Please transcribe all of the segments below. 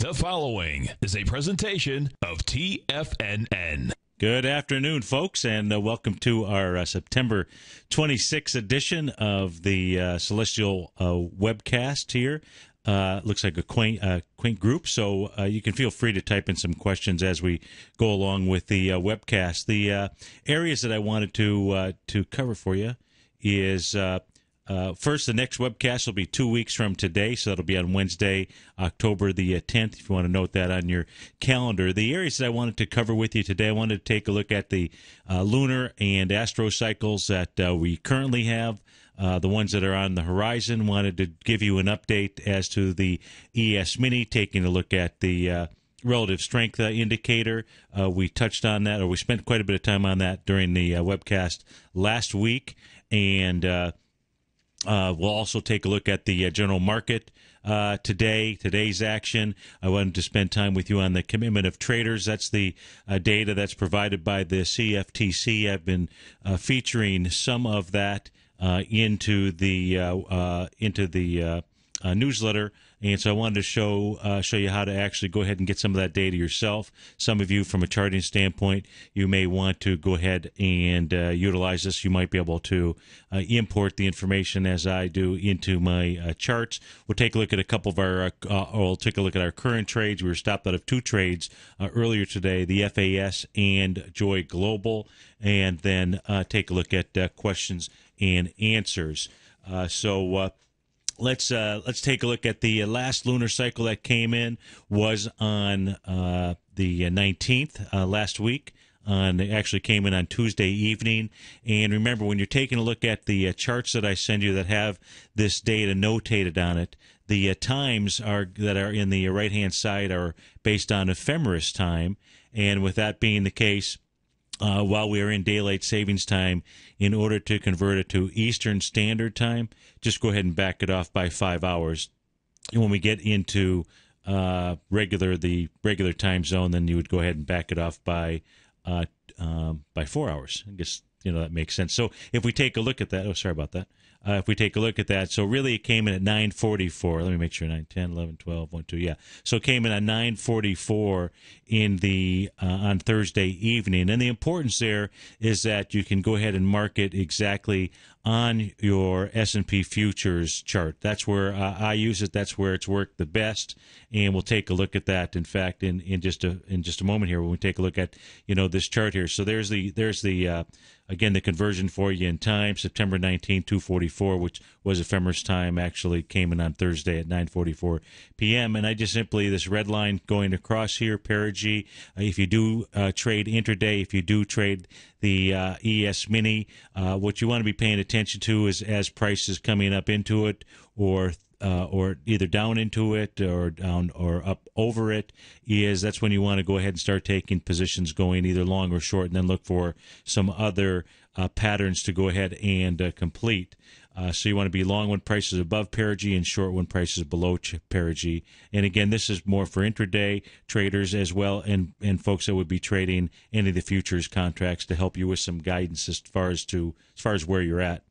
The following is a presentation of TFNN. Good afternoon, folks, and welcome to our September 26th edition of the Celestial webcast here. Looks like a quaint group, so you can feel free to type in some questions as we go along with the webcast. The areas that I wanted to cover for you is first, the next webcast will be 2 weeks from today, so that'll be on Wednesday, October the 10th, if you want to note that on your calendar. The areas that I wanted to cover with you today, I wanted to take a look at the lunar and astro cycles that we currently have. The ones that are on the horizon. Wanted to give you an update as to the ES Mini, taking a look at the relative strength indicator. We touched on that, or we spent quite a bit of time on that during the webcast last week, and we'll also take a look at the general market today's action. I wanted to spend time with you on the commitment of traders. That's the data that's provided by the CFTC. I've been featuring some of that into the newsletter, and so I wanted to show you how to actually go ahead and get some of that data yourself. Some of you, from a charting standpoint, you may want to go ahead and utilize this. You might be able to import the information as I do into my charts. We'll take a look at a couple of our, we'll take a look at our current trades. We were stopped out of two trades earlier today, the FAS and Joy Global, and then take a look at questions and answers. Let's take a look at the last lunar cycle that came in. Was on the 19th last week. It actually came in on Tuesday evening. And remember, when you're taking a look at the charts that I send you that have this data notated on it, the times that are in the right-hand side are based on ephemeris time. And with that being the case, while we are in daylight savings time, in order to convert it to Eastern Standard Time, just go ahead and back it off by 5 hours. And when we get into the regular time zone, then you would go ahead and back it off by 4 hours. I guess that makes sense. So if we take a look at that, sorry about that. If we take a look at that, so really it came in at 9:44. Let me make sure, 9, 10, 11, 12, 1, 2, yeah. So it came in at 9:44 on Thursday evening. And the importance there is that you can go ahead and mark it exactly on your S&P futures chart. That's where I use it. That's where it's worked the best. And we'll take a look at that, in fact, in just a moment here when we take a look at this chart here. So there's the again, the conversion for you in time, September 19, 2:44, which was ephemeris time, actually came in on Thursday at 9:44 p.m. And I just simply, this red line going across here, Perigee, if you do trade intraday, if you do trade the ES Mini, what you want to be paying attention to is as prices coming up into it, or either down into it or down or up over it, that's when you want to go ahead and start taking positions going either long or short, and then look for some other patterns to go ahead and complete. So you want to be long when prices above Perigee and short when prices below Perigee. And again, this is more for intraday traders as well, and folks that would be trading any of the futures contracts, to help you with some guidance as far as where you're at.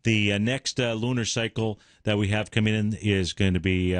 The next lunar cycle that we have coming in is going to be,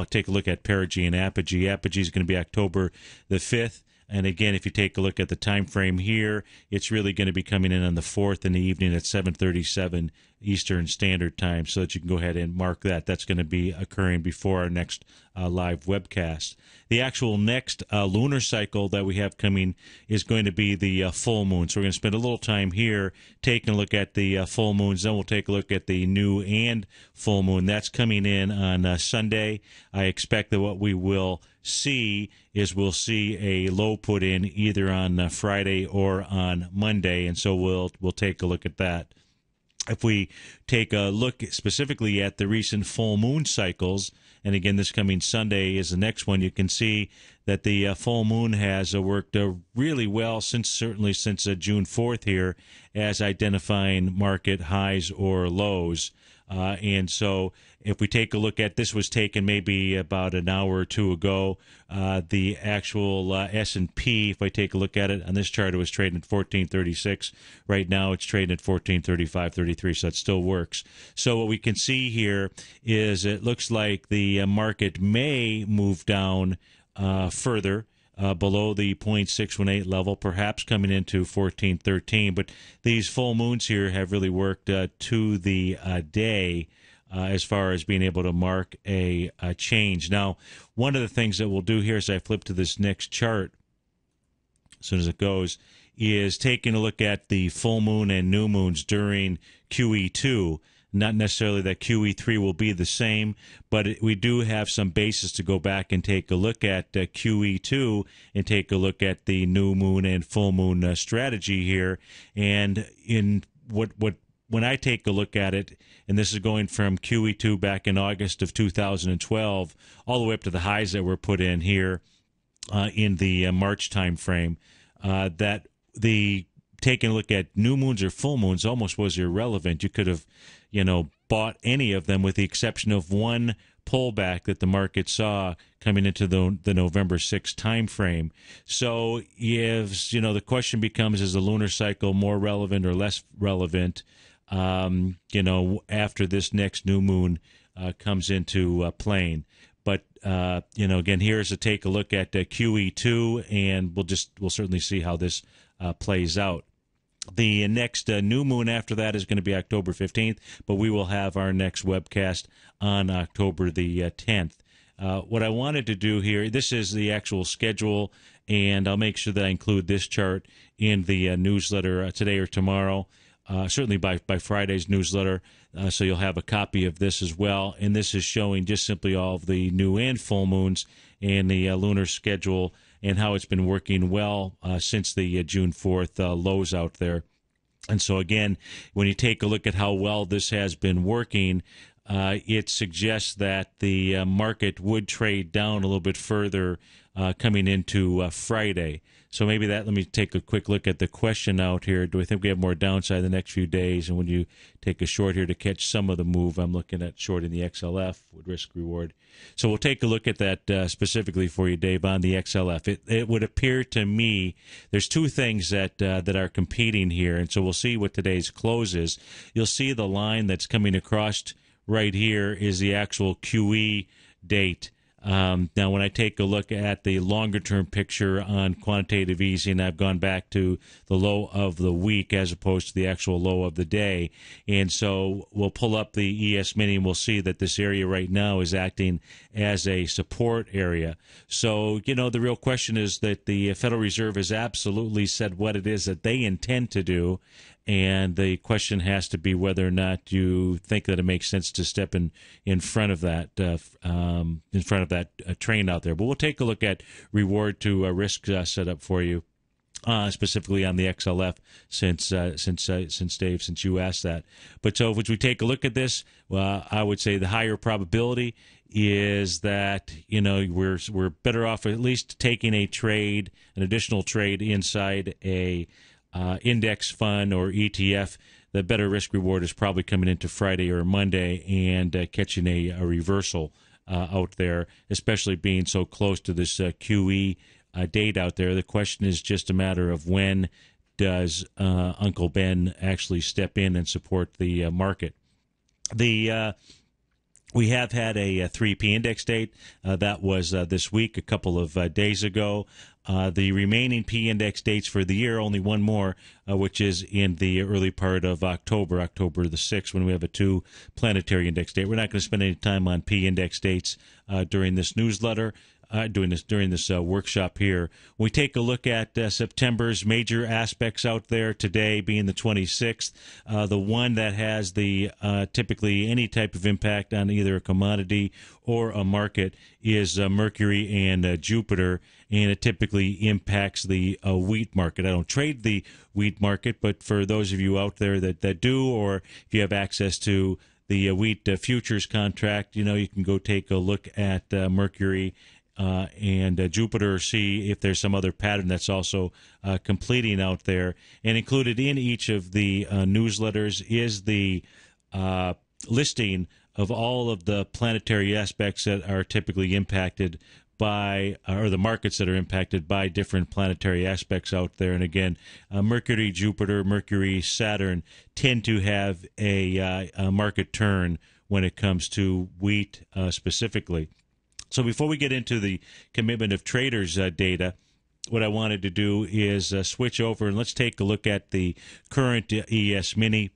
take a look at Perigee and Apogee. Apogee is going to be October the 5th. And again, if you take a look at the time frame here, it's really going to be coming in on the 4th in the evening at 7:37 Eastern Standard Time, so that you can go ahead and mark that. That's going to be occurring before our next live webcast. The actual next lunar cycle that we have coming is going to be the full moon. So we're going to spend a little time here taking a look at the full moons. Then we'll take a look at the new and full moon. That's coming in on Sunday. I expect that what we will see is we'll see a low put in either on Friday or on Monday, and so we'll take a look at that. If we take a look specifically at the recent full moon cycles, and again, this coming Sunday is the next one, you can see that the full moon has worked really well certainly since June 4th here, as identifying market highs or lows. And so If we take a look at this, was taken maybe about an hour or two ago. The actual S&P, if I take a look at it on this chart, it was trading at 1436. Right now, it's trading at 1435.33. So it still works. So what we can see here is it looks like the market may move down further. Below the 0.618 level, perhaps coming into 1413. But these full moons here have really worked to the day as far as being able to mark a change. Now, one of the things that we'll do here as I flip to this next chart, as soon as it goes, is taking a look at the full moon and new moons during QE2. Not necessarily that QE3 will be the same, but we do have some basis to go back and take a look at QE2 and take a look at the new moon and full moon strategy here. And in when I take a look at it, and this is going from QE2 back in August of 2012 all the way up to the highs that were put in here in the March time frame, that the taking a look at new moons or full moons almost was irrelevant. You could have, bought any of them with the exception of one pullback that the market saw coming into the November 6th time frame. So if, the question becomes, is the lunar cycle more relevant or less relevant, after this next new moon comes into playing. But, again, here's a take a look at QE2, and we'll certainly see how this plays out. The next new moon after that is going to be October 15th, but we will have our next webcast on October the 10th. What I wanted to do here, this is the actual schedule, and I'll make sure that I include this chart in the newsletter today or tomorrow, certainly by Friday's newsletter, so you'll have a copy of this as well. And this is showing just simply all of the new and full moons and the lunar schedule and how it's been working well since the June 4th lows out there. And so, again, when you take a look at how well this has been working, it suggests that the market would trade down a little bit further coming into Friday. So maybe let me take a quick look at the question out here. Do I think we have more downside the next few days? And when you take a short here to catch some of the move, I'm looking at shorting the XLF with risk reward. So we'll take a look at that specifically for you, Dave, on the XLF. It would appear to me there's two things that are competing here, and so we'll see what today's close is. You'll see the line that's coming across right here is the actual QE date. Now, when I take a look at the longer-term picture on quantitative easing, I've gone back to the low of the week as opposed to the actual low of the day. And so we'll pull up the ES Mini and we'll see that this area right now is acting as a support area. So, the real question is that the Federal Reserve has absolutely said what it is that they intend to do. And the question has to be whether or not you think that it makes sense to step in front of that train out there. But we'll take a look at reward to risk setup for you, specifically on the XLF, since Dave, since you asked that. But so if we take a look at this, I would say the higher probability is that we're better off at least taking a trade, an additional trade inside a index fund or ETF. The better risk reward is probably coming into Friday or Monday and catching a reversal out there, especially being so close to this QE date out there. The question is just a matter of when does Uncle Ben actually step in and support the market. We have had a 3P index date. That was this week, a couple of days ago. The remaining P index dates for the year, only one more, which is in the early part of October the 6th, when we have a 2 planetary index date. We're not going to spend any time on P index dates during this newsletter. During this workshop here. We take a look at September's major aspects out there today being the 26th. The one that has the typically any type of impact on either a commodity or a market is Mercury and Jupiter, and it typically impacts the wheat market. I don't trade the wheat market, but for those of you out there that do, or if you have access to the wheat futures contract, you can go take a look at Mercury and Jupiter, see if there's some other pattern that's also completing out there. And included in each of the newsletters is the listing of all of the planetary aspects that are typically impacted by, or the markets that are impacted by different planetary aspects out there. And again, Mercury, Jupiter, Mercury, Saturn tend to have a market turn when it comes to wheat specifically. So before we get into the commitment of traders data, what I wanted to do is switch over and let's take a look at the current ES Mini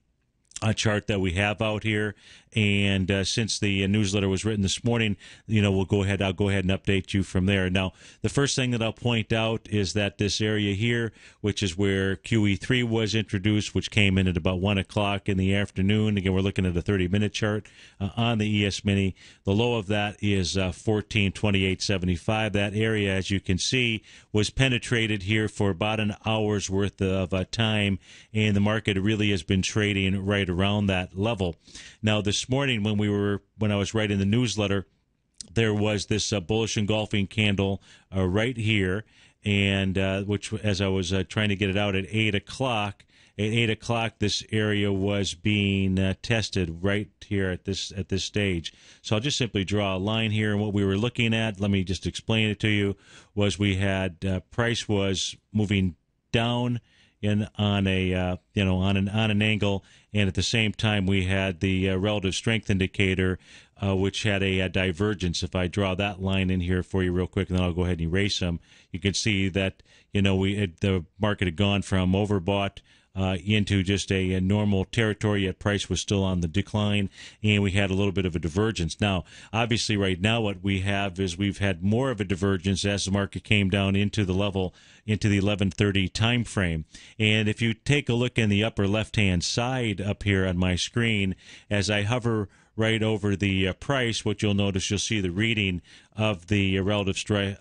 chart that we have out here. And since the newsletter was written this morning, I'll go ahead and update you from there. Now, the first thing that I'll point out is that this area here, which is where QE3 was introduced, which came in at about 1 o'clock in the afternoon. Again, we're looking at a 30-minute chart on the ES Mini. The low of that is 1428.75. That area, as you can see, was penetrated here for about an hour's worth of time, and the market really has been trading right around that level. Now, this morning when I was writing the newsletter, there was this bullish engulfing candle right here, and which, as I was trying to get it out at 8 o'clock, this area was being tested right here at this stage. So I'll just simply draw a line here. And what we were looking at, let me just explain it to you, was we had price was moving down on an angle, and at the same time we had the relative strength indicator, which had a divergence. If I draw that line in here for you real quick, and then I'll go ahead and erase them, you can see that the market had gone from overbought into just a normal territory, yet price was still on the decline, and we had a little bit of a divergence. Now, obviously, right now what we have is we've had more of a divergence as the market came down into the 11:30 time frame. And if you take a look in the upper left-hand side up here on my screen, as I hover right over the price, what you'll notice, you'll see the reading of the relative strength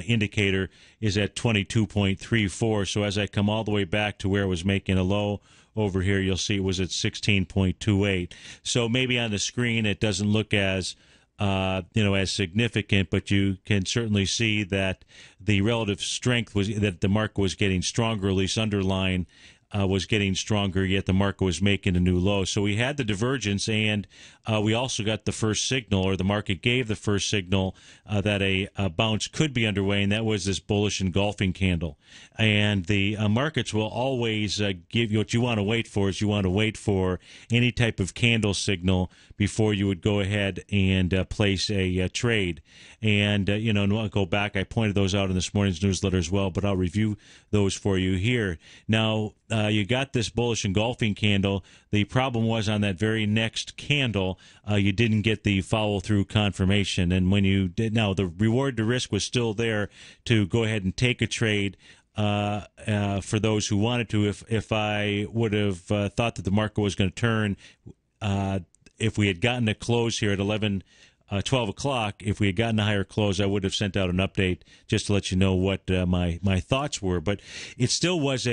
indicator is at 22.34. So as I come all the way back to where it was making a low over here, you'll see it was at 16.28. So maybe on the screen it doesn't look as as significant, but you can certainly see that the relative strength was that the market was getting stronger, at least underlying was getting stronger, yet the market was making a new low. So we had the divergence, and we also got the first signal, or the market gave the first signal that a bounce could be underway, and that was this bullish engulfing candle. And the markets will always give you what you want to wait for is you want to wait for any type of candle signal before you would go ahead and place a trade. And, and I'll go back. I pointed those out in this morning's newsletter as well, but I'll review those for you here. Now, you got this bullish engulfing candle. The problem was on that very next candle, you didn't get the follow-through confirmation. And when you did, now the reward to risk was still there to go ahead and take a trade for those who wanted to. If I would have thought that the market was going to turn, if we had gotten a close here at 12 o'clock, if we had gotten a higher close, I would have sent out an update just to let you know what my thoughts were. But it still is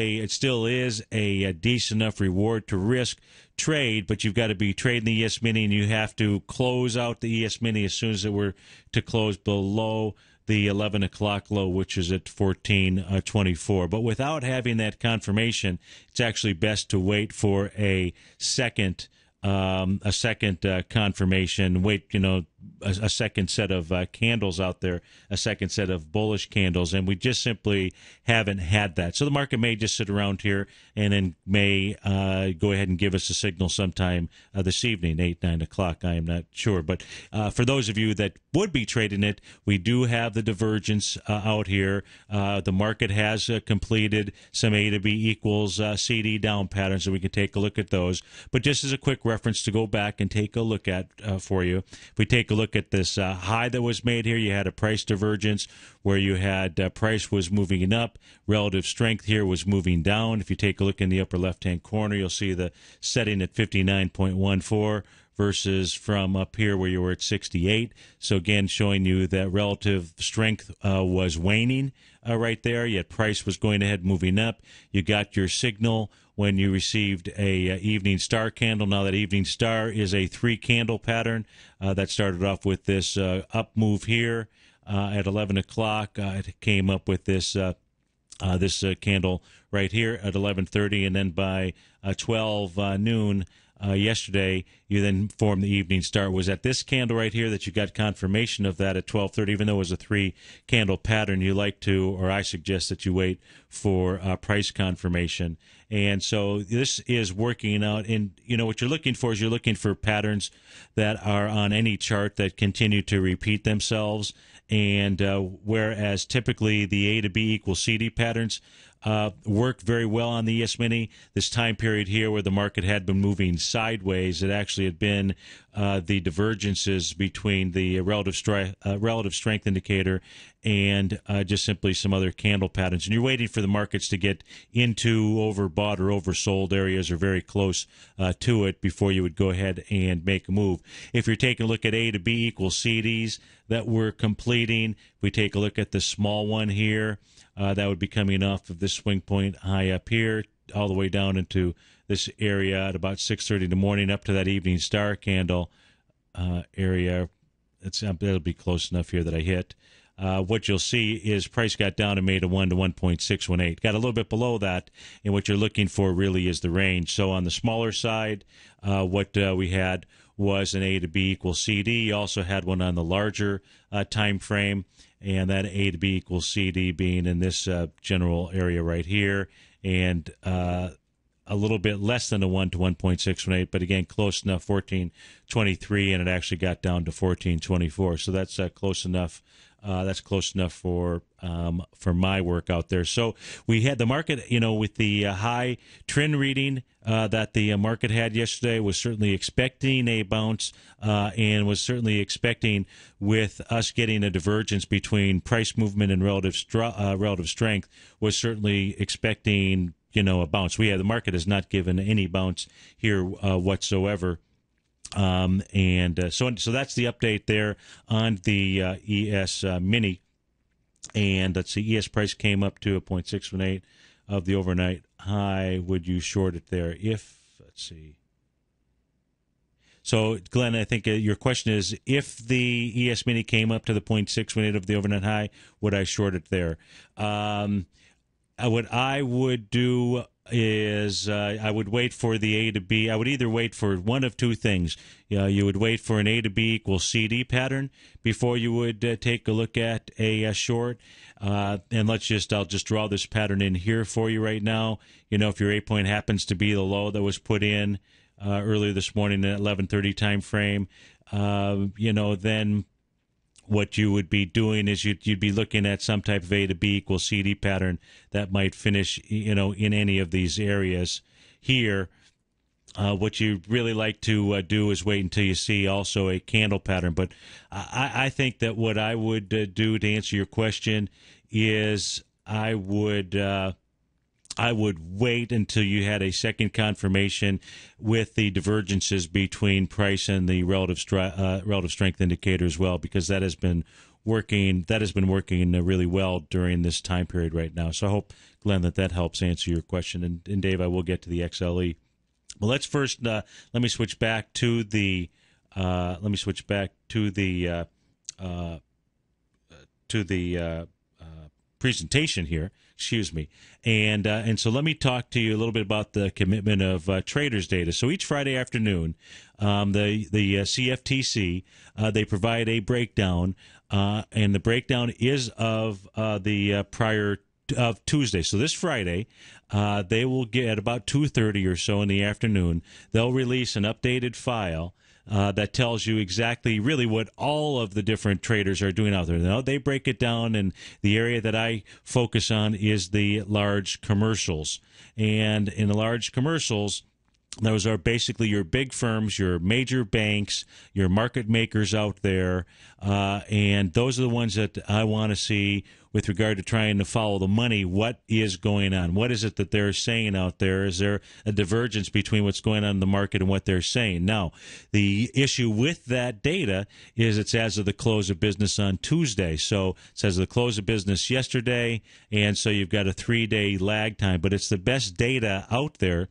a decent enough reward to risk trade, but you've got to be trading the ES Mini, and you have to close out the ES Mini as soon as it were to close below the 11 o'clock low, which is at 14.24. But without having that confirmation, it's actually best to wait for a second confirmation, wait, a second set of candles out there, a second set of bullish candles, and we just simply haven't had that. So the market may just sit around here and then may go ahead and give us a signal sometime this evening, 8, 9 o'clock. I am not sure. But for those of you that would be trading it, we do have the divergence out here. The market has completed some A to B equals CD down patterns, so we can take a look at those. But just as a quick reference to go back and take a look at for you, if we take a look at this high that was made here, you had a price divergence where you had price was moving up, relative strength here was moving down. If you take a look in the upper left-hand corner, you'll see the setting at 59.14 versus from up here where you were at 68. So again, showing you that relative strength was waning right there, yet price was going ahead moving up. You got your signal when you received a evening star candle. Now that evening star is a 3-candle pattern that started off with this up move here at 11 o'clock. It came up with this candle right here at 11:30, and then by 12 noon, yesterday, you then formed the evening star. Was at this candle right here that you got confirmation of that at 12:30, even though it was a 3-candle pattern. You like to, or I suggest that you wait for price confirmation. And so this is working out. And, what you're looking for is you're looking for patterns that are on any chart that continue to repeat themselves. And whereas typically the A to B equals CD patterns work very well on the ES Mini, this time period here where the market had been moving sideways, it actually had been the divergences between the relative strength indicator and just simply some other candle patterns. And you're waiting for the markets to get into overbought or oversold areas or very close to it before you would go ahead and make a move. If you're taking a look at A to B equals CDs that we're completing, if we take a look at the small one here, that would be coming off of this swing point high up here all the way down into this area at about 6:30 in the morning up to that evening star candle area. That'll be close enough here that I hit. What you'll see is price got down and made a 1 to 1.618. Got a little bit below that, and what you're looking for really is the range. So on the smaller side, what we had was an A to B equals CD. You also had one on the larger time frame, and that A to B equals CD being in this general area right here, and a little bit less than a 1 to 1.618, but again, close enough, 14.23, and it actually got down to 14.24. So that's close enough. That's close enough for my work out there. So we had the market, with the high trend reading that the market had yesterday, was certainly expecting a bounce and was certainly expecting with us getting a divergence between price movement and relative strength, was certainly expecting a bounce. The market has not given any bounce here whatsoever. So that's the update there on the ES Mini. And let's see, ES price came up to a 0.618 of the overnight high. Would you short it there? Let's see. So, Glenn, I think your question is, if the ES Mini came up to the 0.618 of the overnight high, would I short it there? What I would do is I would wait for the A to B. I would either wait for one of two things. You would wait for an A to B equals CD pattern before you would take a look at a short. And I'll just draw this pattern in here for you right now. If your A point happens to be the low that was put in earlier this morning at 11:30 time frame, then what you would be doing is you'd be looking at some type of A to B equals CD pattern that might finish, in any of these areas here. What you really like to do is wait until you see also a candle pattern. But I think that what I would do to answer your question is I would wait until you had a second confirmation with the divergences between price and the relative strength indicator as well, because that has been working really well during this time period right now. So I hope, Glenn, that helps answer your question. And Dave, I will get to the XLE. Well, let's first let me switch back to the presentation here. Excuse me. And so let me talk to you a little bit about the commitment of traders data. So each Friday afternoon, the CFTC, they provide a breakdown, and the breakdown is of the prior of Tuesday. So this Friday, they will get at about 2:30 or so in the afternoon, they'll release an updated file that tells you exactly really what all of the different traders are doing out there. Now, they break it down, and the area that I focus on is the large commercials. And in the large commercials, those are basically your big firms, your major banks, your market makers out there, and those are the ones that I want to see with regard to trying to follow the money. What is going on? What is it that they're saying out there? Is there a divergence between what's going on in the market and what they're saying? Now, the issue with that data is it's as of the close of business on Tuesday. So it's as of the close of business yesterday, and so you've got a 3-day lag time. But it's the best data out there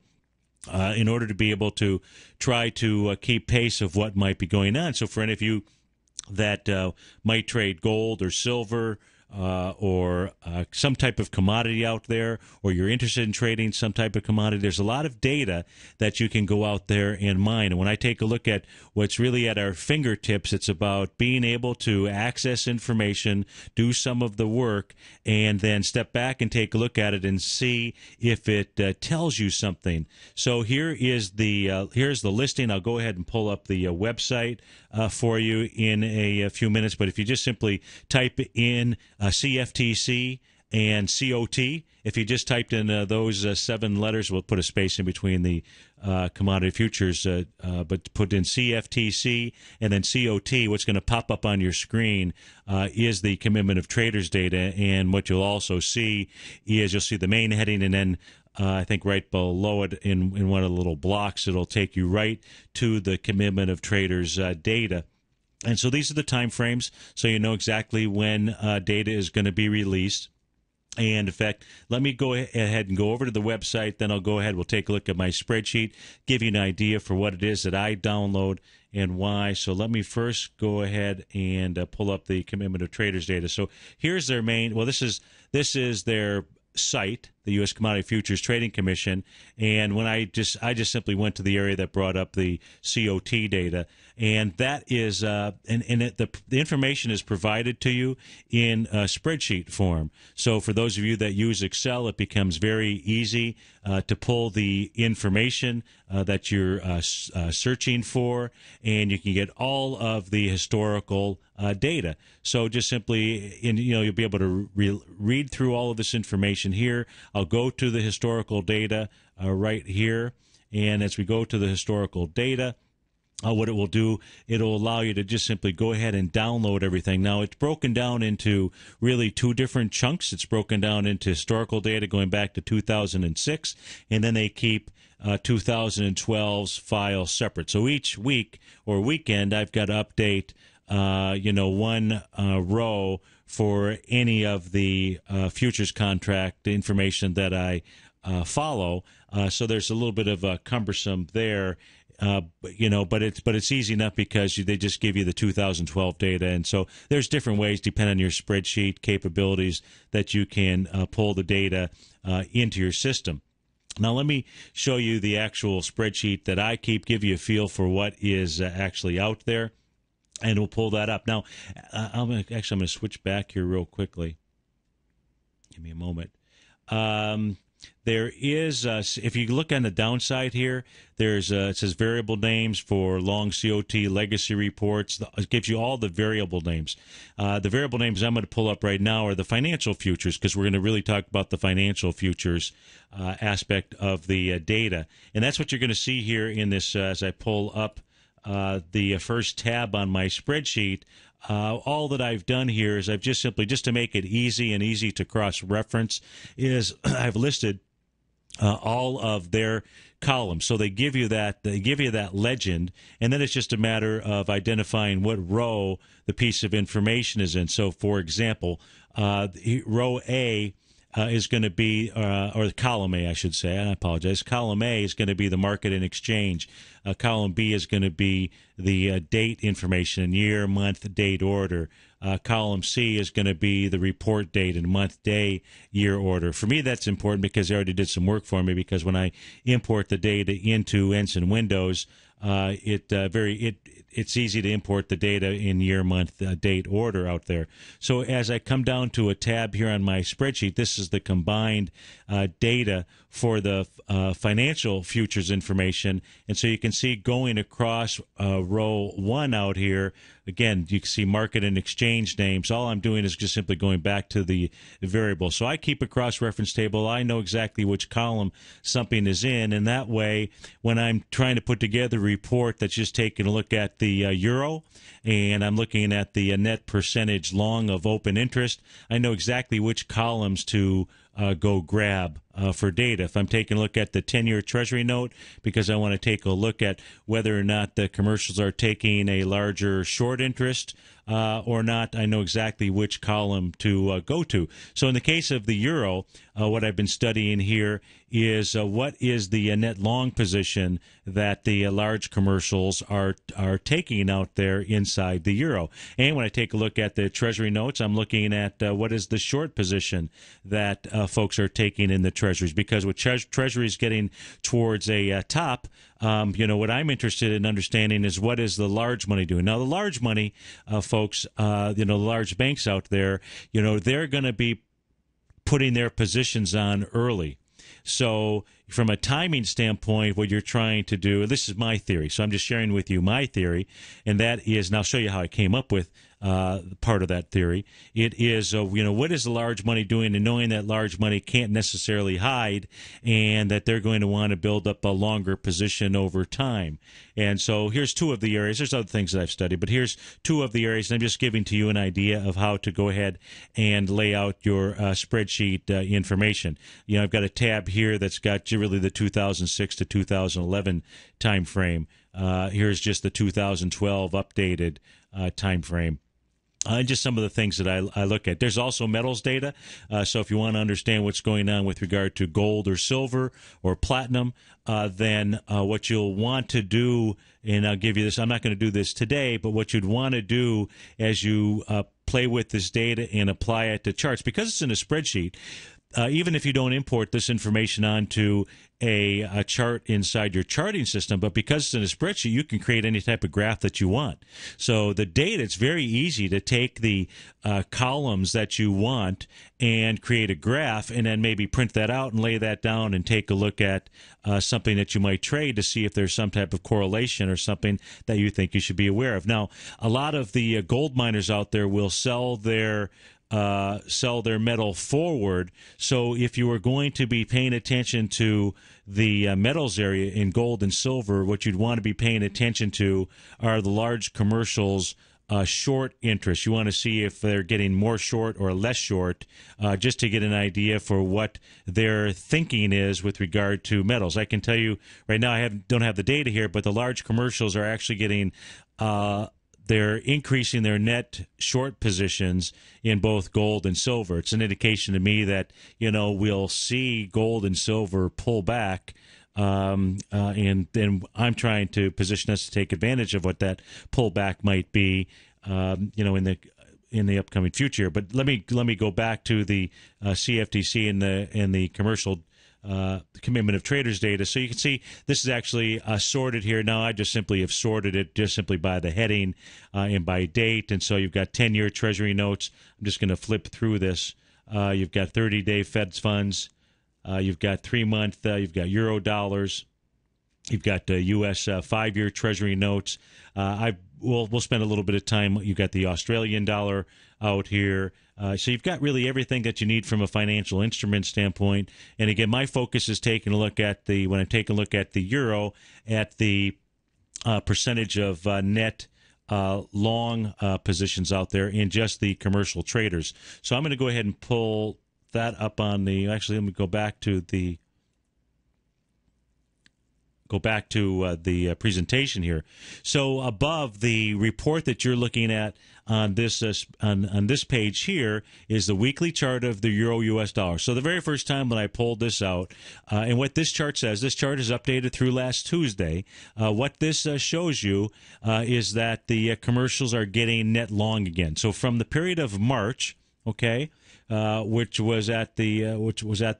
in order to be able to try to keep pace of what might be going on. So for any of you that might trade gold or silver, or some type of commodity out there, or you're interested in trading some type of commodity, there's a lot of data that you can go out there and mine. And when I take a look at what's really at our fingertips, it's about being able to access information, do some of the work, and then step back and take a look at it and see if it tells you something. So here's the listing. I'll go ahead and pull up the website for you in a few minutes. But if you just simply type in CFTC and COT, if you just typed in those 7 letters, we'll put a space in between the commodity futures, but put in CFTC and then COT, what's going to pop up on your screen is the commitment of traders data. And what you'll also see is you'll see the main heading, and then I think right below it in one of the little blocks, it'll take you right to the commitment of traders data. And so these are the time frames, so you know exactly when data is going to be released. And in fact, let me go ahead and go over to the website. Then I'll go ahead. We'll take a look at my spreadsheet, give you an idea for what it is that I download and why. So let me first go ahead and pull up the commitment of traders data. So here's their main. Well, this is their site, the U.S. Commodity Futures Trading Commission, and when I just simply went to the area that brought up the COT data, and that is the information is provided to you in a spreadsheet form. So for those of you that use Excel, it becomes very easy to pull the information that you're searching for, and you can get all of the historical data. So just simply, you'll be able to read through all of this information here. I'll go to the historical data right here, and as we go to the historical data, what it will do, it'll allow you to just simply go ahead and download everything. Now, it's broken down into really 2 different chunks. It's broken down into historical data going back to 2006, and then they keep 2012's file separate. So each week or weekend, I've got to update one row for any of the futures contract information that I follow. So there's a little bit of cumbersome there, but it's easy enough because they just give you the 2012 data, and so there's different ways, depending on your spreadsheet capabilities, that you can pull the data into your system. Now, let me show you the actual spreadsheet that I keep, give you a feel for what is actually out there. And we'll pull that up. Now, I'm going to switch back here real quickly. Give me a moment. There is, if you look on the downside here, there's it says variable names for long COT legacy reports. It gives you all the variable names. The variable names I'm going to pull up right now are the financial futures, because we're going to really talk about the financial futures aspect of the data. And that's what you're going to see here in this as I pull up the first tab on my spreadsheet. All that I've done here is I've just simply, just to make it easy to cross-reference, is I've listed all of their columns. So they give you that legend, and then it's just a matter of identifying what row the piece of information is in. So, for example, row A is going to be, or column A, I should say. I apologize. Column A is going to be the market and exchange. Column B is going to be the date information, year, month, date, order. Column C is going to be the report date and month, day, year, order. For me, that's important because they already did some work for me, because when I import the data into Ensign Windows, it's easy to import the data in year, month, date, order out there. So as I come down to a tab here on my spreadsheet, this is the combined data for the financial futures information. And so you can see going across row 1 out here, again, you can see market and exchange names. All I'm doing is just simply going back to the variable. So I keep a cross-reference table. I know exactly which column something is in, and that way, when I'm trying to put together a report that's just taking a look at the euro, and I'm looking at the net percentage long of open interest, I know exactly which columns to go grab for data. If I'm taking a look at the 10-year Treasury note, because I want to take a look at whether or not the commercials are taking a larger short interest or not, I know exactly which column to go to. So in the case of the euro, what I've been studying here is what is the net long position that the large commercials are taking out there inside the euro. And when I take a look at the Treasury notes, I'm looking at what is the short position that folks are taking in the Treasuries, because with Treasuries getting towards a top, what I'm interested in understanding is what is the large money doing. Now, the large money, folks, the large banks out there, they're going to be putting their positions on early. So from a timing standpoint, what you're trying to do, this is my theory, so I'm just sharing with you my theory, and that is, and I'll show you how I came up with part of that theory. It is, what is the large money doing, and knowing that large money can't necessarily hide, and that they're going to want to build up a longer position over time. And so here's two of the areas. There's other things that I've studied, but here's two of the areas, and I'm just giving to you an idea of how to go ahead and lay out your spreadsheet information. I've got a tab here that's got really the 2006 to 2011 time frame. Here's just the 2012 updated time frame. Just some of the things that I look at. There's also metals data. So if you want to understand what's going on with regard to gold or silver or platinum, then what you'll want to do, and I'll give you this, I'm not going to do this today, but what you'd want to do as you play with this data and apply it to charts, because it's in a spreadsheet, even if you don't import this information onto a chart inside your charting system, but because it's in a spreadsheet, you can create any type of graph that you want. So the data, it's very easy to take the columns that you want and create a graph, and then maybe print that out and lay that down and take a look at something that you might trade to see if there's some type of correlation or something that you think you should be aware of. Now, a lot of the gold miners out there will sell their metal forward. So if you were going to be paying attention to the metals area in gold and silver, what you'd want to be paying attention to are the large commercials short interest. You want to see if they're getting more short or less short, just to get an idea for what their thinking is with regard to metals. I can tell you right now, I don't have the data here, but the large commercials are actually getting they're increasing their net short positions in both gold and silver. It's an indication to me that, we'll see gold and silver pull back, and then I'm trying to position us to take advantage of what that pullback might be, in the upcoming future. But let me go back to the CFTC and the commercial commitment of traders data. So you can see this is actually sorted here. Now I just simply have sorted it just simply by the heading and by date. And so you've got 10-year Treasury notes. I'm just going to flip through this. You've got 30-day Feds funds. You've got 3-month. You've got euro dollars. You've got U.S. 5-year Treasury notes. We'll spend a little bit of time. You've got the Australian dollar out here. So you've got really everything that you need from a financial instrument standpoint. And again, my focus is taking a look at when I'm taking a look at the euro, at the percentage of net long positions out there in just the commercial traders. So I'm going to go ahead and pull that up on actually, let me go back to the presentation here. So above the report that you're looking at on this on this page here is the weekly chart of the euro US dollar. So the very first time when I pulled this out, and what this chart says, this chart is updated through last Tuesday. What this shows you is that the commercials are getting net long again. So from the period of March, okay, which was at the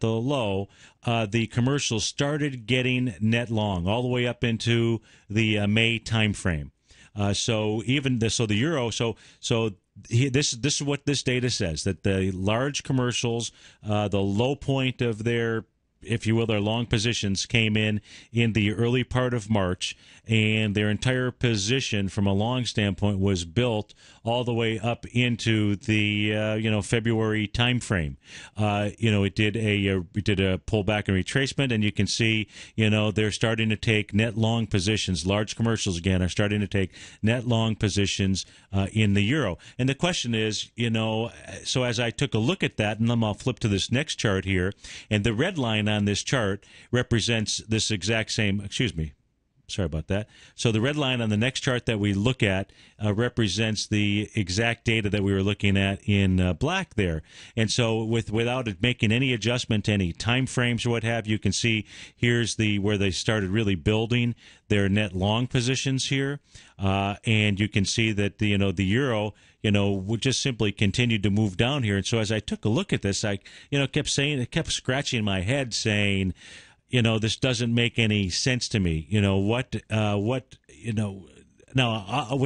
low, the commercials started getting net long all the way up into the May time frame. So the euro. This is what this data says, that the large commercials, the low point of their, if you will, their long positions came in the early part of March, and their entire position from a long standpoint was built all the way up into the February time frame. It did a pullback and retracement, and you can see they're starting to take net long positions. Large commercials again are starting to take net long positions in the euro. And the question is, so as I took a look at that, and then I'll flip to this next chart here, and the red line line on this chart represents this exact same, excuse me, sorry about that. So the red line on the next chart that we look at represents the exact data that we were looking at in black there. And so without it making any adjustment to any time frames or what have you, can see here's where they started really building their net long positions here. And you can see that the euro would just simply continue to move down here. And so as I took a look at this, I kept scratching my head saying, this doesn't make any sense to me. Now, with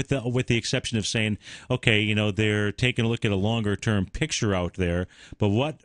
the exception of saying, okay, they're taking a look at a longer term picture out there, but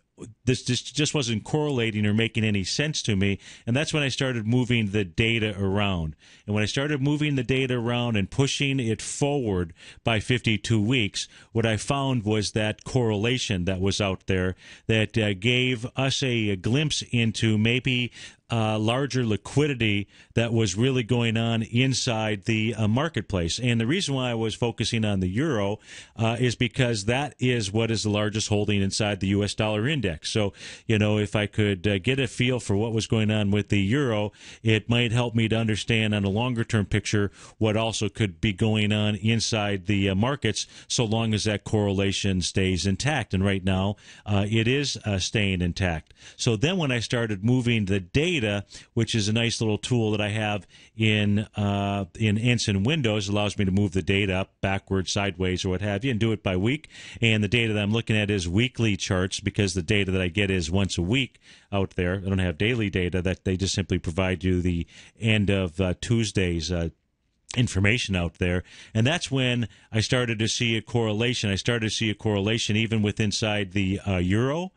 this just wasn't correlating or making any sense to me. And that's when I started moving the data around. And when I started moving the data around and pushing it forward by 52 weeks, what I found was that correlation that was out there that gave us a glimpse into maybe larger liquidity that was really going on inside the marketplace. And the reason why I was focusing on the euro is because that is what is the largest holding inside the U.S. dollar index. So, if I could get a feel for what was going on with the euro, it might help me to understand on a longer term picture what also could be going on inside the markets, so long as that correlation stays intact. And right now, it is staying intact. So then when I started moving the data, which is a nice little tool that I have in Anson Windows, allows me to move the data up, backwards, sideways, or what have you, and do it by week. And the data that I'm looking at is weekly charts, because the data that I get is once a week out there. I don't have daily data. That they just simply provide you the end of Tuesday's information out there. And that's when I started to see a correlation. I started to see a correlation even with inside the euro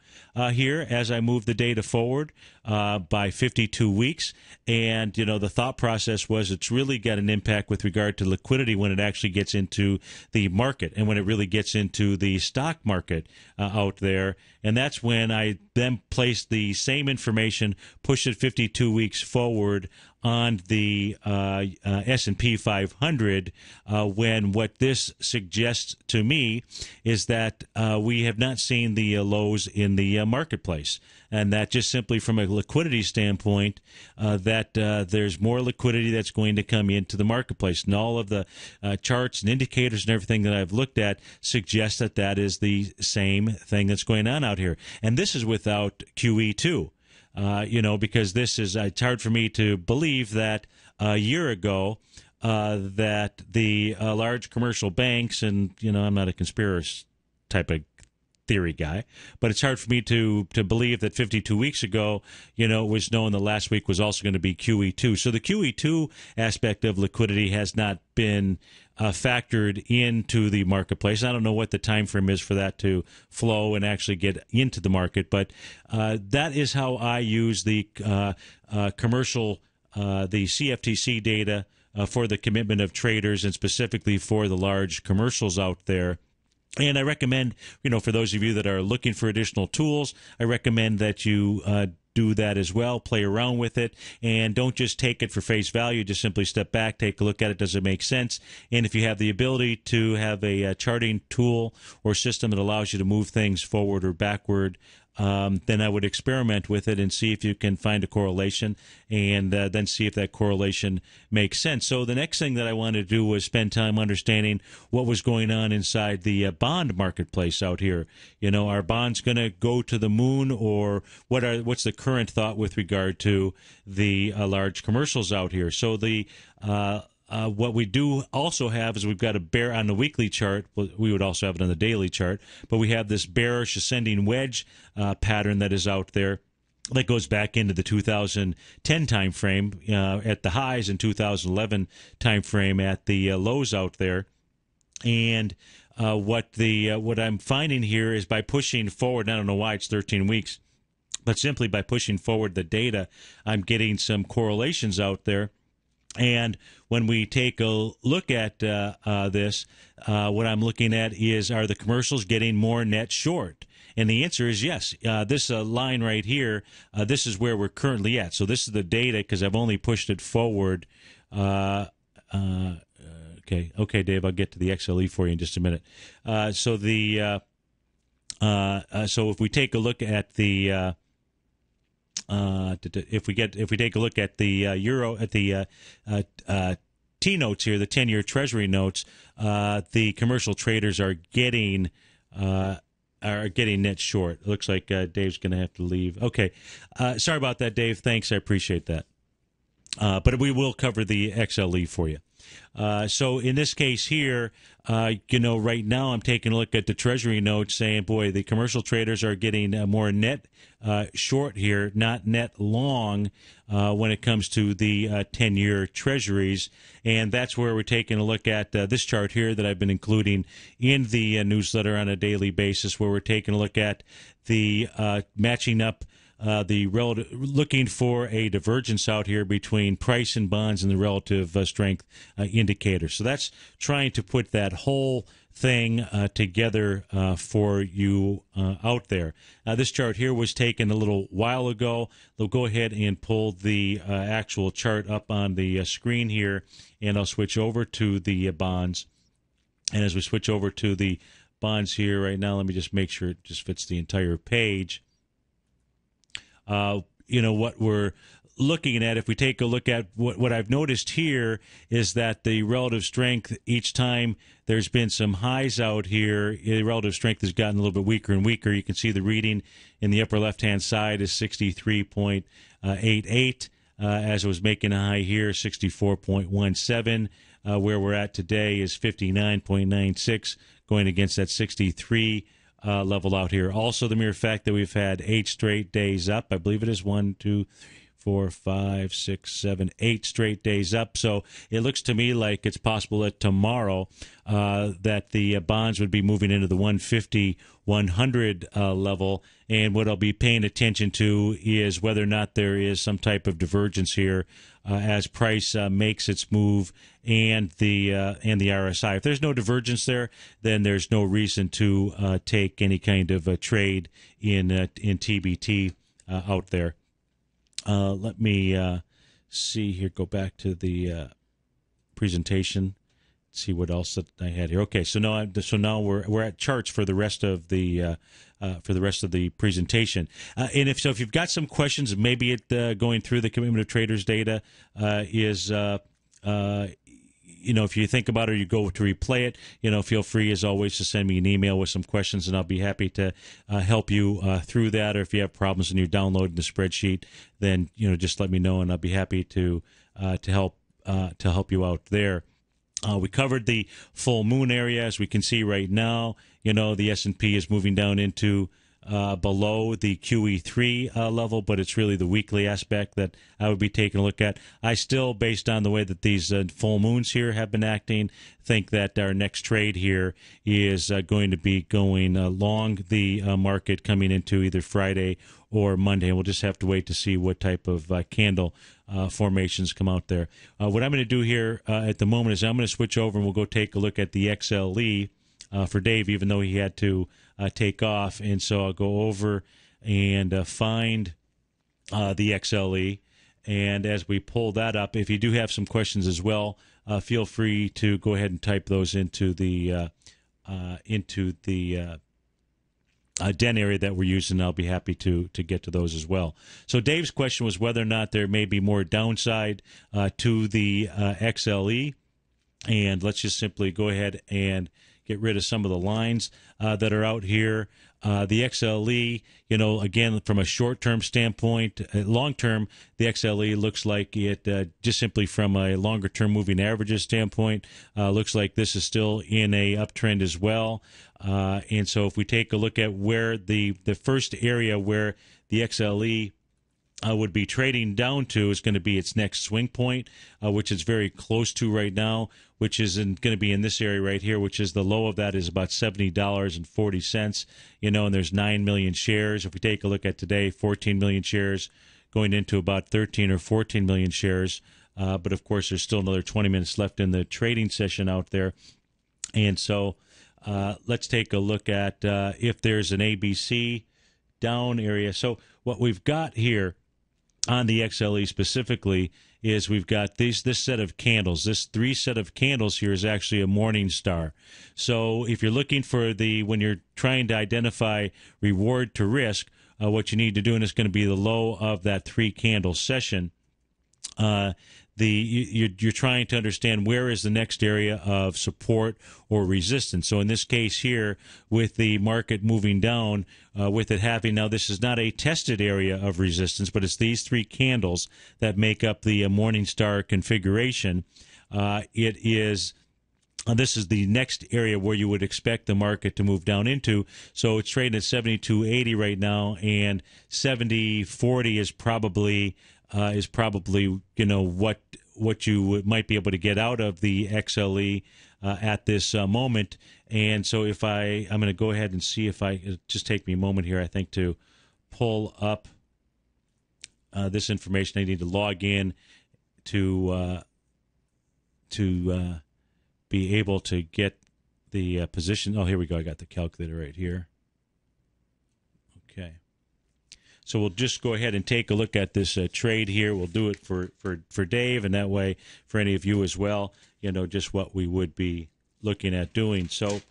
here as I moved the data forward by 52 weeks. And, the thought process was it's really got an impact with regard to liquidity when it actually gets into the market and when it really gets into the stock market out there. And that's when I then placed the same information, pushed it 52 weeks forward on the S&P 500, when what this suggests to me is that we have not seen the lows in the marketplace. And that just simply from a liquidity standpoint, that there's more liquidity that's going to come into the marketplace. And all of the charts and indicators and everything that I've looked at suggest that that is the same thing that's going on out here. And this is without QE2. Because it's hard for me to believe that a year ago that the large commercial banks, and, I'm not a conspiracy type of theory guy, but it's hard for me to believe that 52 weeks ago, it was known that last week was also going to be QE2. So the QE2 aspect of liquidity has not been factored into the marketplace. I don't know what the time frame is for that to flow and actually get into the market, but that is how I use the commercial, the CFTC data for the commitment of traders, and specifically for the large commercials out there. And I recommend, for those of you that are looking for additional tools, I recommend that you do that as well. Play around with it, and don't just take it for face value. Just simply step back, take a look at it. Does it make sense? And if you have the ability to have a charting tool or system that allows you to move things forward or backward, then I would experiment with it and see if you can find a correlation, and then see if that correlation makes sense. So the next thing that I wanted to do was spend time understanding what was going on inside the bond marketplace out here. Are bonds going to go to the moon, or what's the current thought with regard to the large commercials out here? So the what we do also have is we've got a bear on the weekly chart. We would also have it on the daily chart, but we have this bearish ascending wedge pattern that is out there that goes back into the 2010 time frame at the highs, and 2011 time frame at the lows out there. And what I'm finding here is by pushing forward, and I don't know why it's 13 weeks, but simply by pushing forward the data, I'm getting some correlations out there. And when we take a look at this, what I'm looking at is, are the commercials getting more net short? And the answer is yes. This line right here, this is where we're currently at. So this is the data, because I've only pushed it forward. Okay, Dave, I'll get to the XLE for you in just a minute. So if we take a look at the if we take a look at the euro at the T notes here, the 10-year Treasury notes, the commercial traders are getting net short. It looks like Dave's going to have to leave. Okay, sorry about that, Dave. Thanks, I appreciate that. But we will cover the XLE for you. So in this case here, right now I'm taking a look at the Treasury notes saying, boy, the commercial traders are getting more net short here, not net long when it comes to the 10-year Treasuries. And that's where we're taking a look at this chart here that I've been including in the newsletter on a daily basis, where we're taking a look at the matching up the relative, looking for a divergence out here between price and bonds and the relative strength indicator. So that's trying to put that whole thing together for you out there. This chart here was taken a little while ago. They'll go ahead and pull the actual chart up on the screen here, and I'll switch over to the bonds. And as we switch over to the bonds here right now, let me just make sure it just fits the entire page. What we're looking at, if we take a look at what I've noticed here, is that the relative strength, each time there's been some highs out here, the relative strength has gotten a little bit weaker and weaker. You can see the reading in the upper left-hand side is 63.88. As it was making a high here, 64.17. Where we're at today is 59.96, going against that 63 level out here. Also, the mere fact that we've had 8 straight days up. I believe it is 1, 2, 4, 5, 6, 7, 8 straight days up. So it looks to me like it's possible that tomorrow that the bonds would be moving into the 150, 100 level. And what I'll be paying attention to is whether or not there is some type of divergence here as price makes its move and the RSI. If there's no divergence there, then there's no reason to take any kind of trade in TBT out there. Let me see here. Go back to the presentation. See what else that I had here. Okay, so now we're at charts for the rest of the presentation. And if you've got some questions, maybe going through the Commitment of Traders data is. If you think about it or you go to replay it, feel free as always to send me an email with some questions, and I'll be happy to help you through that. Or if you have problems and you're downloading the spreadsheet, then just let me know, and I'll be happy to help you out there. We covered the full moon area. As we can see right now, the S&P is moving down into below the QE3 level, but it's really the weekly aspect that I would be taking a look at. I still, based on the way that these full moons here have been acting, think that our next trade here is going to be going long the market coming into either Friday or Monday, and we'll just have to wait to see what type of candle formations come out there. What I'm going to do here at the moment is I'm going to switch over and we'll go take a look at the XLE for Dave, even though he had to take off. And so I'll go over and find the XLE. And as we pull that up, if you do have some questions as well, feel free to go ahead and type those into the den area that we're using. I'll be happy to get to those as well. So Dave's question was whether or not there may be more downside to the XLE. And let's just simply go ahead and get rid of some of the lines that are out here. The XLE, again, from a short-term standpoint, long-term, the XLE looks like it, just simply from a longer-term moving averages standpoint, looks like this is still in a uptrend as well. And so if we take a look at where the first area where the XLE would be trading down to is going to be its next swing point, which it's very close to right now, which is going to be in this area right here, which is the low of that is about $70.40, and there's 9 million shares. If we take a look at today, 14 million shares going into about 13 or 14 million shares. But of course, there's still another 20 minutes left in the trading session out there. And so let's take a look at if there's an ABC down area. So what we've got here on the XLE specifically is we've got this set of candles. This 3 set of candles here is actually a morning star. So if you're looking for when you're trying to identify reward to risk, what you need to do, and it's going to be the low of that 3-candle session. You're trying to understand where is the next area of support or resistance. So in this case here, with the market moving down, with it having, now this is not a tested area of resistance, but it's these 3 candles that make up the Morningstar configuration. It is this is the next area where you would expect the market to move down into. So it's trading at 72.80 right now, and 70.40 is probably what you might be able to get out of the XLE at this moment. And so if I'm going to go ahead and see if just take me a moment here, I think, to pull up this information. I need to log in to be able to get the position. Oh, here we go. I got the calculator right here. Okay. So we'll just go ahead and take a look at this trade here. We'll do it for Dave, and that way for any of you as well, just what we would be looking at doing. So I'm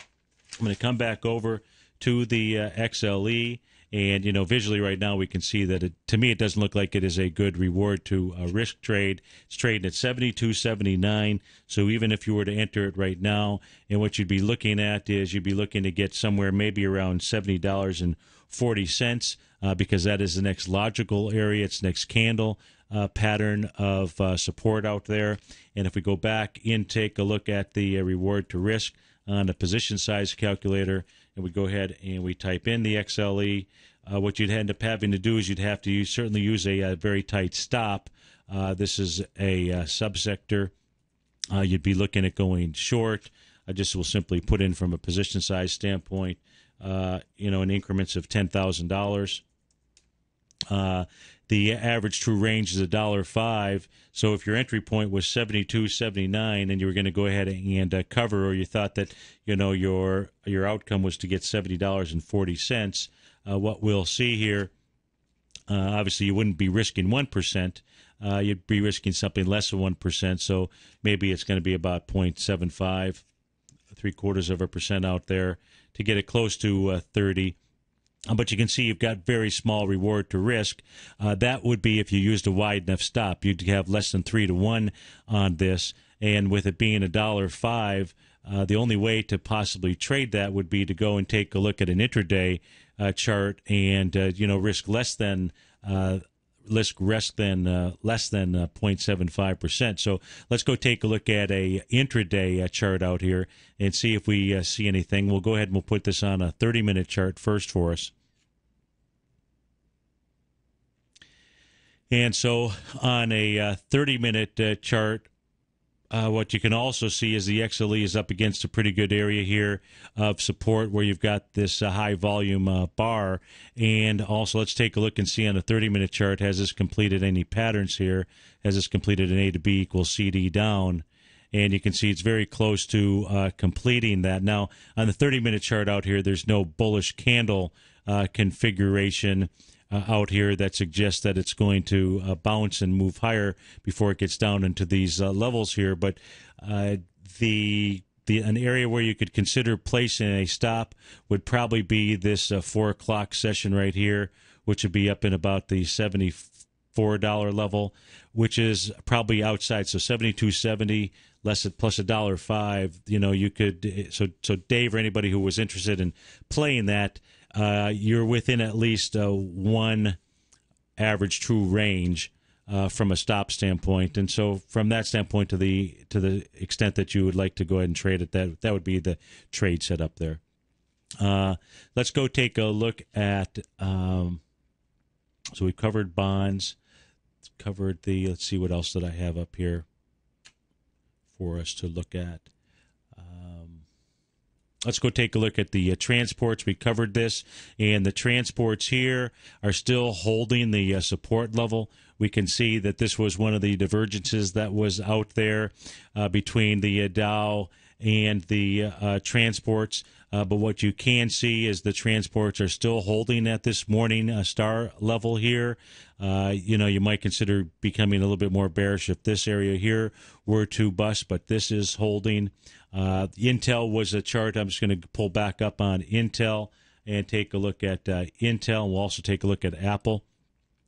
going to come back over to the XLE, and, visually right now we can see that, to me, it doesn't look like it is a good reward to risk trade. It's trading at 72.79, so even if you were to enter it right now, and what you'd be looking at is you'd be looking to get somewhere maybe around $70.40, because that is the next logical area. It's next candle pattern of support out there. And if we go back and take a look at the reward to risk on the position size calculator, and we go ahead and we type in the XLE, what you'd end up having to do is you'd have to certainly use a very tight stop. This is a subsector. You'd be looking at going short. I just will simply put in from a position size standpoint, in increments of $10,000. The average true range is $1.05. So if your entry point was 72.79 and you were going to go ahead and cover, or you thought that your outcome was to get $70.40, what we'll see here, obviously you wouldn't be risking 1%. You'd be risking something less than 1%. So maybe it's going to be about 0.75, 0.75% out there to get it close to 30. But you can see you've got very small reward to risk. That would be if you used a wide enough stop. You'd have less than 3-to-1 on this. And with it being $1.05, the only way to possibly trade that would be to go and take a look at an intraday chart and risk less than 0.75%. So let's go take a look at a intraday chart out here and see if we see anything. We'll go ahead and we'll put this on a 30-minute chart first for us. And so on a 30-minute chart, what you can also see is the XLE is up against a pretty good area here of support where you've got this high volume bar. And also let's take a look and see on a 30-minute chart, has this completed any patterns here? Has this completed an A to B equals CD down? And you can see it's very close to completing that. Now, on the 30-minute chart out here, there's no bullish candle configuration out here that suggests that it's going to bounce and move higher before it gets down into these levels here. But an area where you could consider placing a stop would probably be this 4 o'clock session right here, which would be up in about the $74 level, which is probably outside. So 72.70 plus $1.05. You could. So Dave, or anybody who was interested in playing that, you're within at least one average true range from a stop standpoint, and so from that standpoint, to the extent that you would like to go ahead and trade it, that would be the trade set up there. Let's go take a look at. So we covered bonds, covered the. Let's see what else did I have up here for us to look at. Let's go take a look at the transports. We covered this, and the transports here are still holding the support level. We can see that this was one of the divergences that was out there between the Dow and the transports. But what you can see is the transports are still holding at this morning star level here. You might consider becoming a little bit more bearish if this area here were to bust, but this is holding. Intel was a chart. I'm just going to pull back up on Intel and take a look at Intel. We'll also take a look at Apple.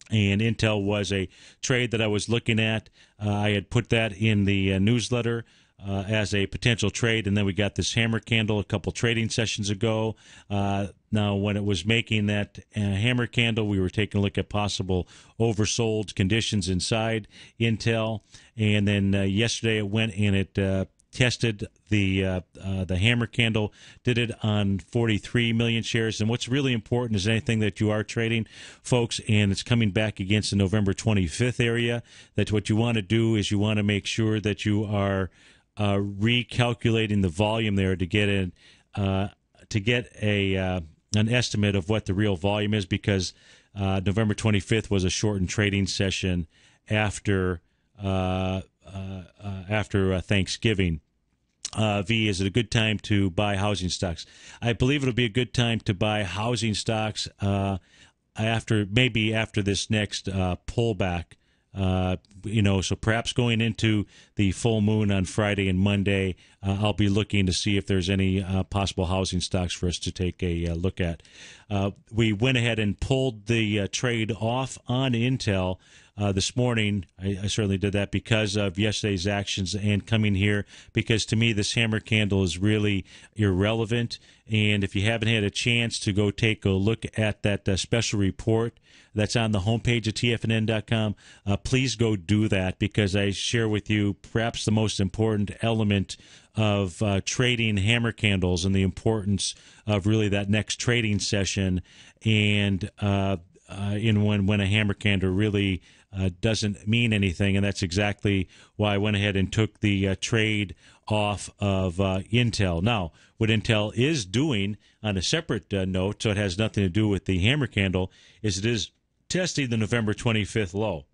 And Intel was a trade that I was looking at. I had put that in the newsletter as a potential trade, and then we got this hammer candle a couple trading sessions ago. Now, when it was making that hammer candle, we were taking a look at possible oversold conditions inside Intel. And then yesterday it went and it tested the hammer candle, did it on 43 million shares. And what's really important is anything that you are trading, folks, and it's coming back against the November 25th area, that what you want to do is you want to make sure that you are recalculating the volume there to get an estimate of what the real volume is, because November 25th was a shortened trading session after Thanksgiving. V, is it a good time to buy housing stocks? I believe it'll be a good time to buy housing stocks after this next pullback. So perhaps going into the full moon on Friday and Monday, I'll be looking to see if there's any possible housing stocks for us to take a look at. We went ahead and pulled the trade off on Intel this morning. I certainly did that because of yesterday's actions and coming here, because to me this hammer candle is really irrelevant. And if you haven't had a chance to go take a look at that special report that's on the homepage of tfnn.com, please go do that, because I share with you perhaps the most important element of trading hammer candles and the importance of really that next trading session, and when a hammer candle really doesn't mean anything. And that's exactly why I went ahead and took the trade off of Intel. Now, what Intel is doing on a separate note, so it has nothing to do with the hammer candle, is it is testing the November 25th low.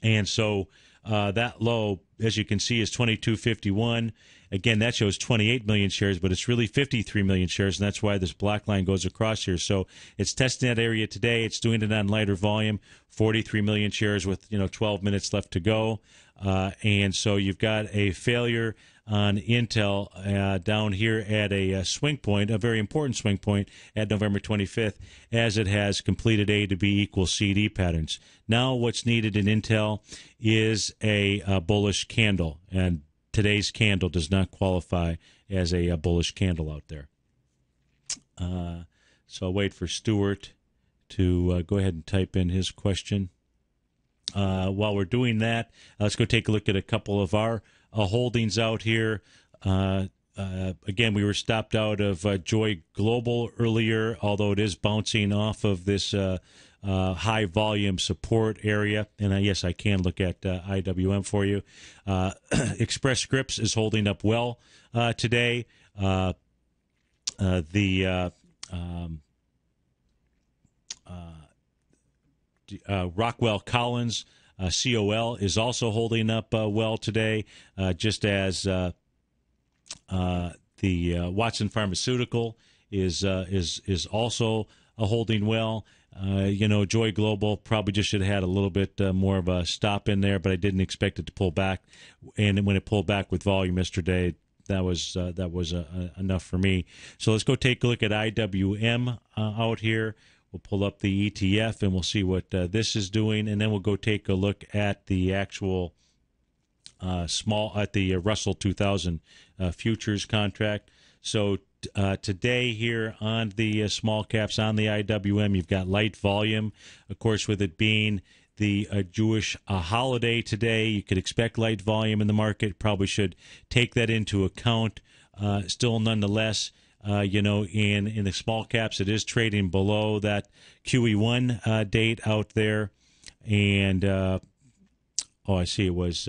And so that low, as you can see, is 22.51. Again, that shows 28 million shares, but it's really 53 million shares, and that's why this black line goes across here. So it's testing that area today. It's doing it on lighter volume, 43 million shares with 12 minutes left to go. And so you've got a failure on Intel down here at a swing point, a very important swing point at November 25th, as it has completed A to B equals CD patterns. Now what's needed in Intel is a bullish candle, and today's candle does not qualify as a bullish candle out there. So I'll wait for Stuart to go ahead and type in his question. While we're doing that, let's go take a look at a couple of our holdings out here. Again, we were stopped out of Joy Global earlier, although it is bouncing off of this high volume support area. And yes, I can look at IWM for you. Express Scripts is holding up well today. Rockwell Collins, COL, is also holding up well today, just as the Watson Pharmaceutical is also holding well. Joy Global probably just should have had a little bit more of a stop in there, but I didn't expect it to pull back. And when it pulled back with volume yesterday, that was enough for me. So let's go take a look at IWM out here. We'll pull up the ETF and we'll see what this is doing, and then we'll go take a look at the actual the Russell 2000 futures contract. So today here on the small caps on the IWM, you've got light volume. Of course, with it being the Jewish holiday today, you could expect light volume in the market. Probably should take that into account. Still, nonetheless, in the small caps, it is trading below that QE1 date out there. And, I see it was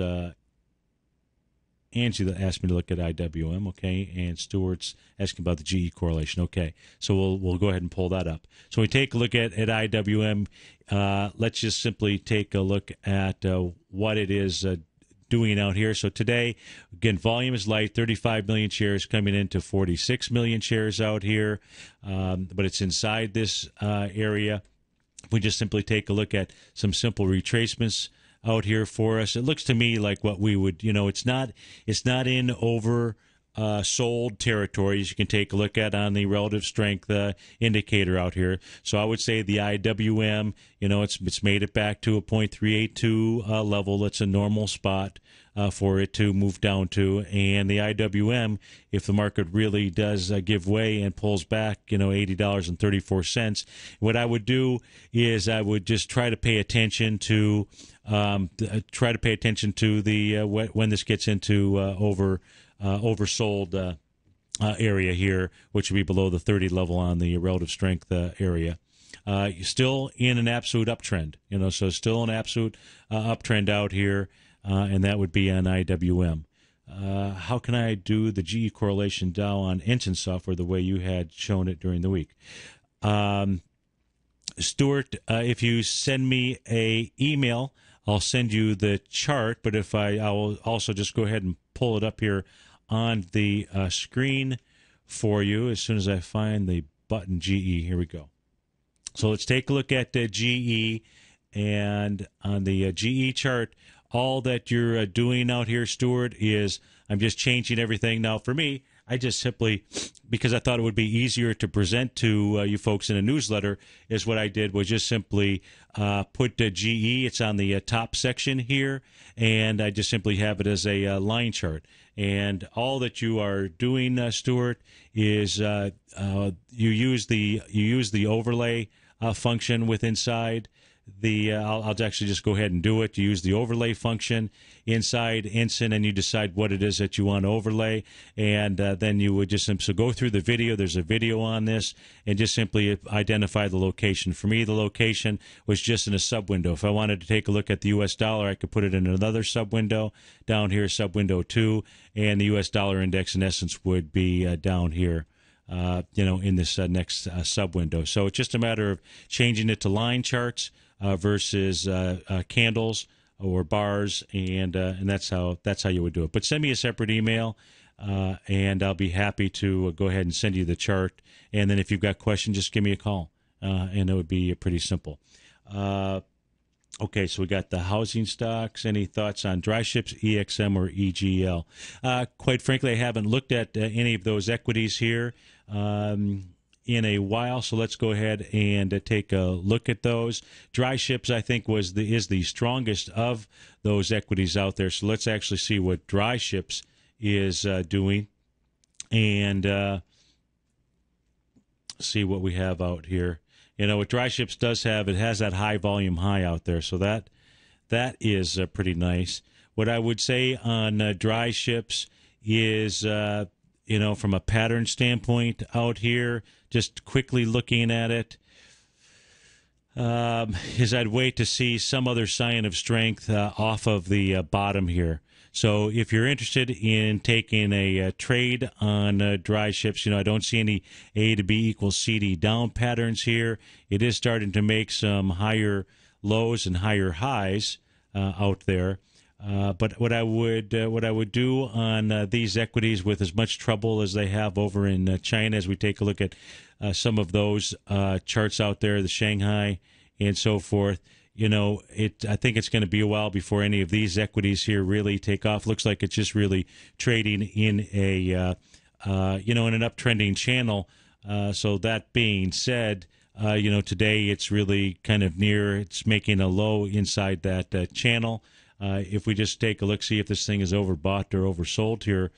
Angie that asked me to look at IWM, okay, and Stewart's asking about the GE correlation, okay. So we'll go ahead and pull that up. So we take a look at IWM. Let's just simply take a look at what it is doing out here. So today, again, volume is light, 35 million shares coming into 46 million shares out here, but it's inside this area. If we just simply take a look at some simple retracements out here for us, it looks to me like what we would, it's not in over sold territories you can take a look at on the relative strength indicator out here. So I would say the IWM, it's made it back to a 0.382 level. That's a normal spot for it to move down to. And the IWM, if the market really does give way and pulls back, $80.34, what I would do is I would just try to pay attention to the when this gets into oversold area here, which would be below the 30 level on the relative strength area. Still in an absolute uptrend, so still an absolute uptrend out here, and that would be on IWM. How can I do the GE correlation Dow on engine software the way you had shown it during the week? Stuart, if you send me a email, I'll send you the chart, but I will also just go ahead and pull it up here on the screen for you as soon as I find the button GE. Here we go. So let's take a look at GE, and on the GE chart, all that you're doing out here, Stuart, is I'm just changing everything. Now, for me, I just simply, because I thought it would be easier to present to you folks in a newsletter, is what I did was just simply put GE. It's on the top section here, and I just simply have it as a line chart. And all that you are doing, Stuart, is you use the overlay function with inside. I'll actually just go ahead and do it. You use the overlay function inside Ensign, and you decide what it is that you want to overlay, and then you would just simply go through the video. There's a video on this, and just simply identify the location. For me, the location was just in a sub-window. If I wanted to take a look at the U.S. dollar, I could put it in another sub-window. Down here, sub-window 2, and the U.S. dollar index, in essence, would be down here. In this next sub-window. So it's just a matter of changing it to line charts versus candles or bars, and that's how you would do it. But send me a separate email, and I'll be happy to go ahead and send you the chart. And then if you've got questions, just give me a call, and it would be pretty simple. Okay, so we got the housing stocks. Any thoughts on dry ships, EXM, or EGL? Quite frankly, I haven't looked at any of those equities here in a while, so let's go ahead and take a look at those. Dry ships, I think, is the strongest of those equities out there. So let's actually see what dry ships is doing, and see what we have out here. What dry ships does have, it has that high volume high out there, so that is pretty nice. What I would say on dry ships is, from a pattern standpoint out here, just quickly looking at it, is I'd wait to see some other sign of strength off of the bottom here. So if you're interested in taking a trade on dry ships, I don't see any A to B equals CD down patterns here. It is starting to make some higher lows and higher highs out there. But what I would do on these equities, with as much trouble as they have over in China, as we take a look at some of those charts out there, the Shanghai and so forth, I think it's going to be a while before any of these equities here really take off. Looks like it's just really trading in a in an uptrending channel. So that being said, today it's really kind of it's making a low inside that channel. If we just take a look, see if this thing is overbought or oversold here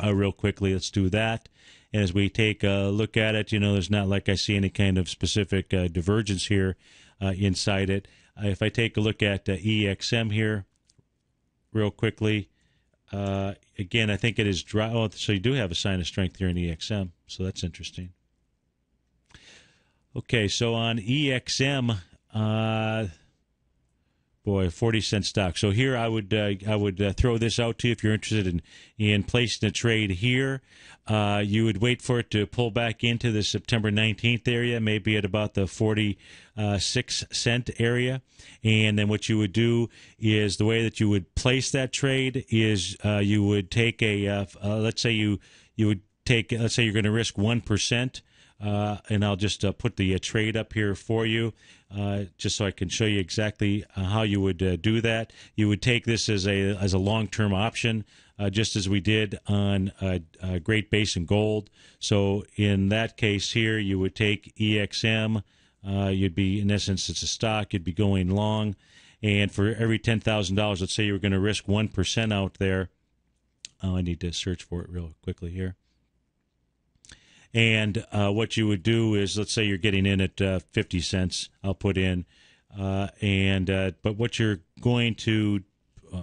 real quickly, let's do that. And as we take a look at it, there's not like I see any kind of specific divergence here inside it. If I take a look at EXM here real quickly, again, I think it is dry. Oh, so you do have a sign of strength here in EXM, so that's interesting. Okay, so on EXM, 40-cent stock. So here I would throw this out to you if you're interested in placing a trade here. You would wait for it to pull back into the September 19th area, maybe at about the 46-cent area. And then what you would do is, the way that you would place that trade is you would take let's say you're going to risk 1%. And I'll just put the trade up here for you, just so I can show you exactly how you would do that. You would take this as a long-term option just as we did on Great Basin Gold. So in that case here, you would take EXM. You'd be, in essence, it's a stock. You'd be going long. And for every $10,000, let's say you were going to risk 1% out there. Oh, I need to search for it real quickly here. And what you would do is, let's say you're getting in at 50 cents. I'll put in. But what you're going to, I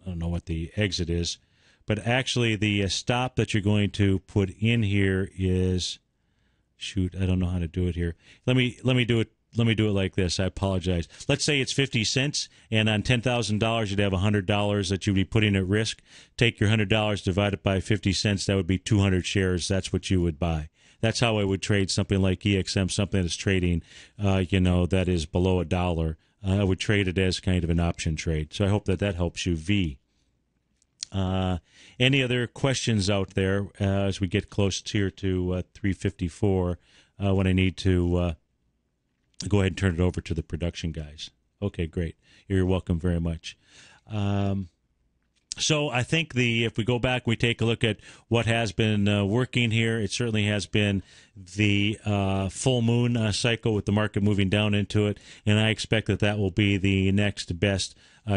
don't know what the exit is, but actually the stop that you're going to put in here is, shoot, I don't know how to do it here. Let me do it. Let me do it like this. I apologize. Let's say it's 50 cents, and on $10,000, you'd have $100 that you'd be putting at risk. Take your $100, divide it by 50 cents. That would be 200 shares. That's what you would buy. That's how I would trade something like EXM, something that's trading, that is below $1. I would trade it as kind of an option trade. So I hope that helps you, V. Any other questions out there as we get close here to 3:54 when I need to go ahead and turn it over to the production guys? Okay, great. You're welcome very much. So I think if we go back, we take a look at what has been working here. It certainly has been the full moon cycle with the market moving down into it, and I expect that will be the next best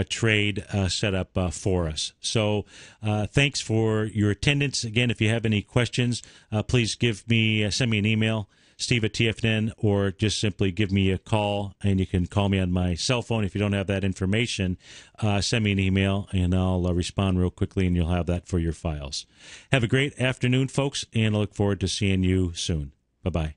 trade setup for us. So thanks for your attendance. Again, if you have any questions, please send me an email, steve@tfn, or just simply give me a call, and you can call me on my cell phone. If you don't have that information, send me an email, and I'll respond real quickly, and you'll have that for your files. Have a great afternoon, folks, and I look forward to seeing you soon. Bye-bye.